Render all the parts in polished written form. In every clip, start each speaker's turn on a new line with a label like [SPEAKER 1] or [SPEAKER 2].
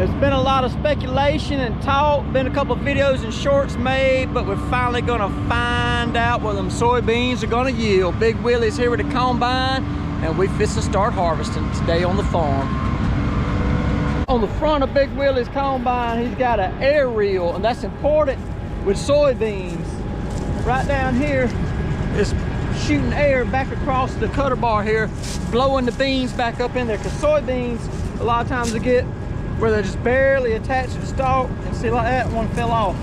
[SPEAKER 1] There's been a lot of speculation and talk, been a couple of videos and shorts made, but we're finally gonna find out what them soybeans are gonna yield. Big Willie's here with the combine, and we fixing to start harvesting today on the farm. On the front of Big Willie's combine, he's got an air reel, and that's important with soybeans. Right down here is shooting air back across the cutter bar here, blowing the beans back up in there, because soybeans, a lot of times they get where they're just barely attached to the stalk, and see like that, one fell off.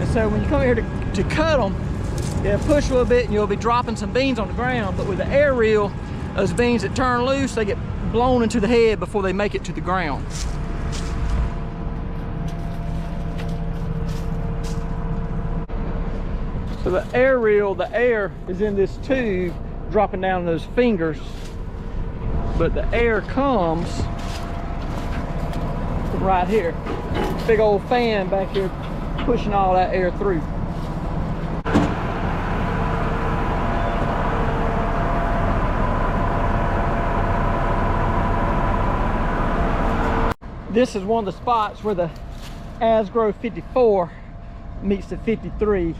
[SPEAKER 1] And so when you come here to cut them, you push a little bit and you'll be dropping some beans on the ground. But with the air reel, those beans that turn loose, they get blown into the head before they make it to the ground. So the air reel, the air is in this tube dropping down those fingers, but the air comes from right here. Big old fan back here pushing all that air through. This is one of the spots where the Asgrow 54 meets the 53.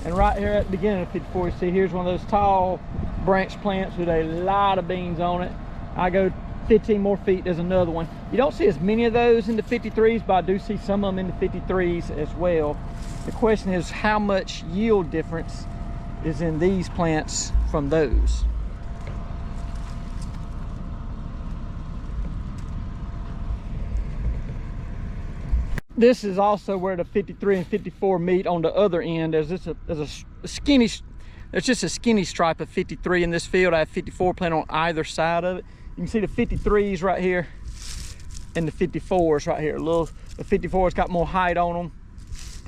[SPEAKER 1] And right here at the beginning of 54, you see here's one of those tall branch plants with a lot of beans on it. I go 15 more feet, there's another one. You don't see as many of those in the 53s, but I do see some of them in the 53s as well. The question is how much yield difference is in these plants from those. This is also where the 53 and 54 meet on the other end. There's just a skinny, there's just a skinny stripe of 53 in this field. I have 54 planted on either side of it. You can see the 53s right here and the 54s right here. The 54's got more height on them.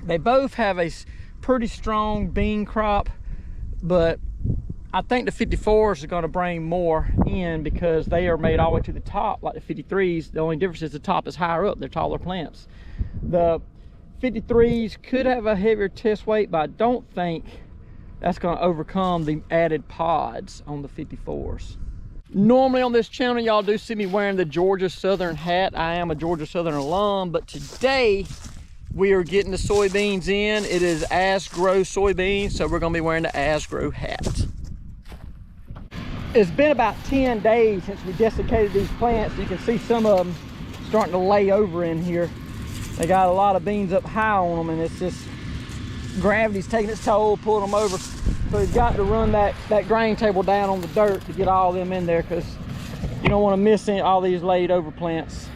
[SPEAKER 1] They both have a pretty strong bean crop, but I think the 54s are going to bring more in because they are made all the way to the top like the 53s. The only difference is the top is higher up. They're taller plants. The 53s could have a heavier test weight, but I don't think that's going to overcome the added pods on the 54s. Normally on this channel, y'all do see me wearing the Georgia Southern hat. I am a Georgia Southern alum, but today we are getting the soybeans in. It is Asgrow soybeans, so we're going to be wearing the Asgrow hat. It's been about 10 days since we desiccated these plants. You can see some of them starting to lay over in here. They got a lot of beans up high on them, and it's just gravity's taking its toll, pulling them over. So you've got to run that grain table down on the dirt to get all of them in there, because you don't want to miss all these laid over plants.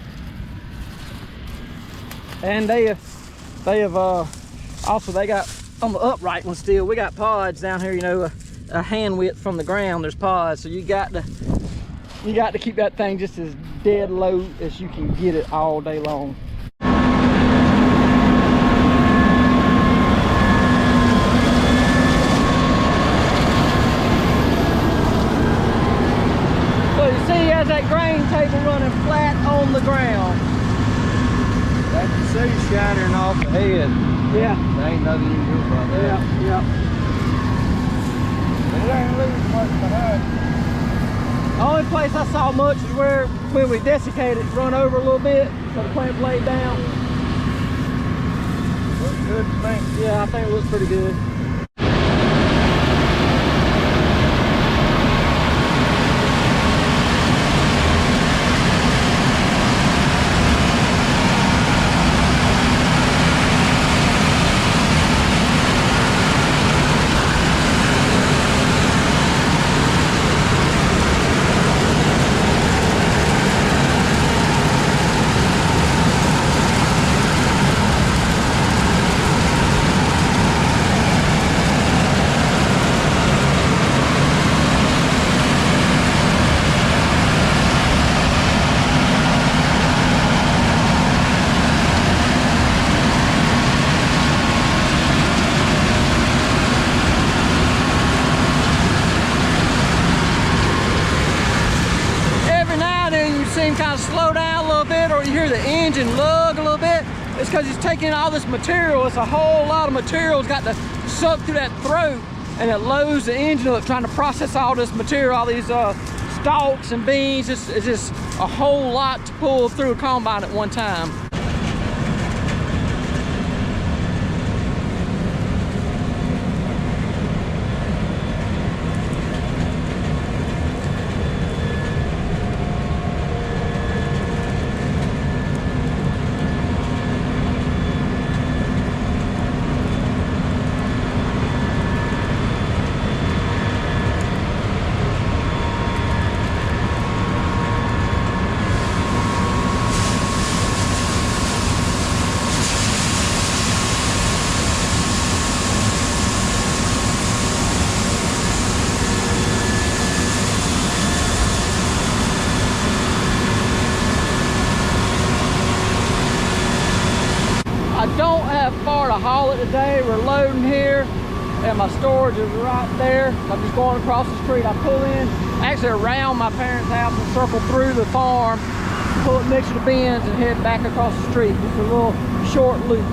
[SPEAKER 1] And they have also, they got on the upright one still, we got pods down here, you know, a hand width from the ground, there's pods. So you got to keep that thing just as dead low as you can get it all day long. That grain table running flat on the ground.
[SPEAKER 2] That can see shattering off the head.
[SPEAKER 1] Yeah.
[SPEAKER 2] There ain't nothing you can do about that.
[SPEAKER 1] Yeah,
[SPEAKER 2] It ain't losing much behind.
[SPEAKER 1] The only place I saw much is where when we desiccated, run over a little bit, so the plant laid down.
[SPEAKER 2] Looks good to me.
[SPEAKER 1] Yeah, I think it looks pretty good. Kind of slow down a little bit, or you hear the engine lug a little bit. It's because he's taking all this material. It's a whole lot of material. It's got to suck through that throat, and it loads the engine up trying to process all this material, all these stalks and beans. It's just a whole lot to pull through a combine at one time. don't have far to haul it today. We're loading here, and my storage is right there. I'm just going across the street. I pull in, actually around my parents' house and circle through the farm, pull it next to the bins and head back across the street. Just a little short loop.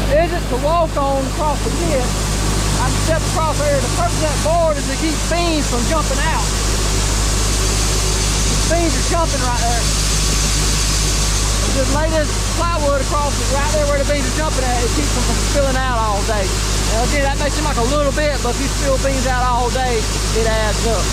[SPEAKER 1] Isn't to walk on across the pit. I can step across there. The purpose of that board is to keep beans from jumping out. The beans are jumping right there. Just lay this plywood across it right there where the beans are jumping at. It keeps them from spilling out all day. Now again, that may seem like a little bit, but if you spill beans out all day, it adds up.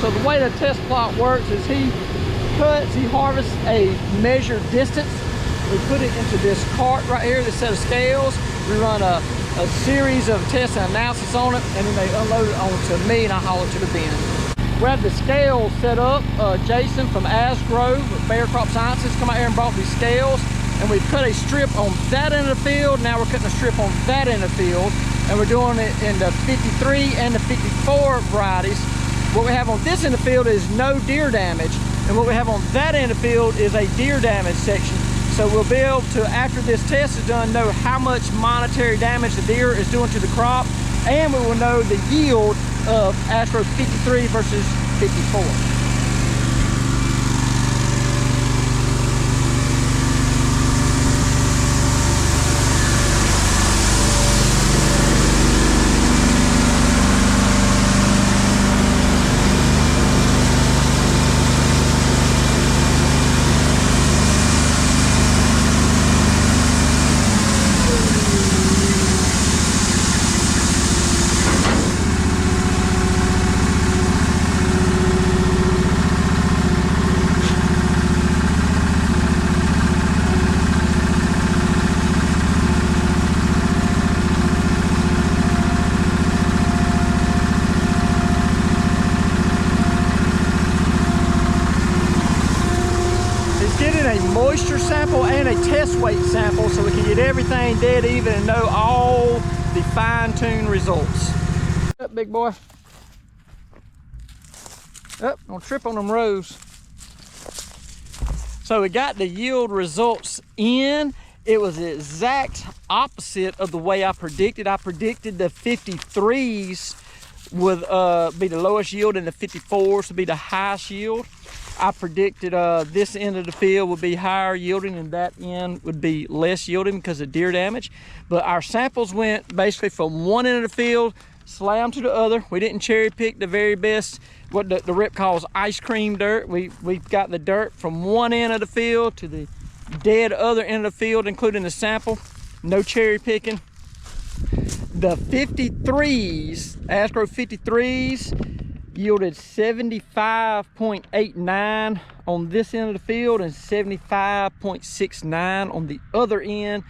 [SPEAKER 1] So the way the test plot works is he harvests a measured distance. We put it into this cart right here, this set of scales. We run a series of tests and analysis on it, and then they unload it onto me and I haul it to the bin. We have the scales set up. Jason from Asgrove, Bayer Crop Sciences, come out here and brought these scales, and we cut a strip on that end of the field. Now we're cutting a strip on that end of the field, and we're doing it in the 53 and the 54 varieties. What we have on this end of the field is no deer damage. And what we have on that end of the field is a deer damage section. So we'll be able to, after this test is done, know how much monetary damage the deer is doing to the crop, and we will know the yield of Astro 53 versus 54. Getting a moisture sample and a test weight sample so we can get everything dead even and know all the fine-tuned results. Up, big boy. Up, don't trip on them rows. So we got the yield results in. It was the exact opposite of the way I predicted. I predicted the 53s would be the lowest yield and the 54s would be the highest yield. I predicted this end of the field would be higher yielding and that end would be less yielding because of deer damage. But our samples went basically from one end of the field, slammed to the other. We didn't cherry pick the very best, what the rep calls ice cream dirt. We got the dirt from one end of the field to the dead other end of the field, including the sample. No cherry picking. The 53s, Astro 53s, yielded 75.89 on this end of the field and 75.69 on the other end.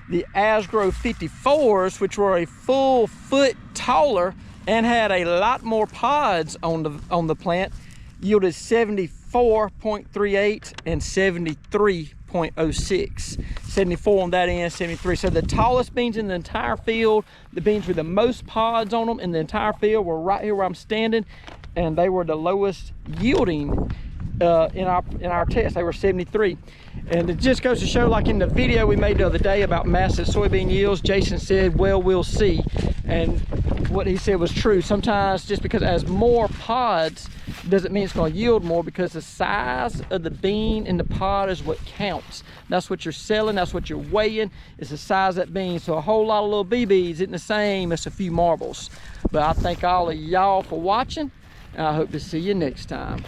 [SPEAKER 1] The Astro 54s, which were a full foot taller and had a lot more pods on the plant, yielded 74.38 and 73.06. 74 on that end, 73. So the tallest beans in the entire field, the beans with the most pods on them in the entire field, were right here where I'm standing, and they were the lowest yielding in our test. They were 73. And it just goes to show, like in the video we made the other day about massive soybean yields, Jason said, well, we'll see. And what he said was true. Sometimes just because it has more pods doesn't mean it's going to yield more, because the size of the bean in the pod is what counts. That's what you're selling, that's what you're weighing, is the size of that bean. So a whole lot of little BBs isn't the same as a few marbles. But I thank all of y'all for watching, and I hope to see you next time.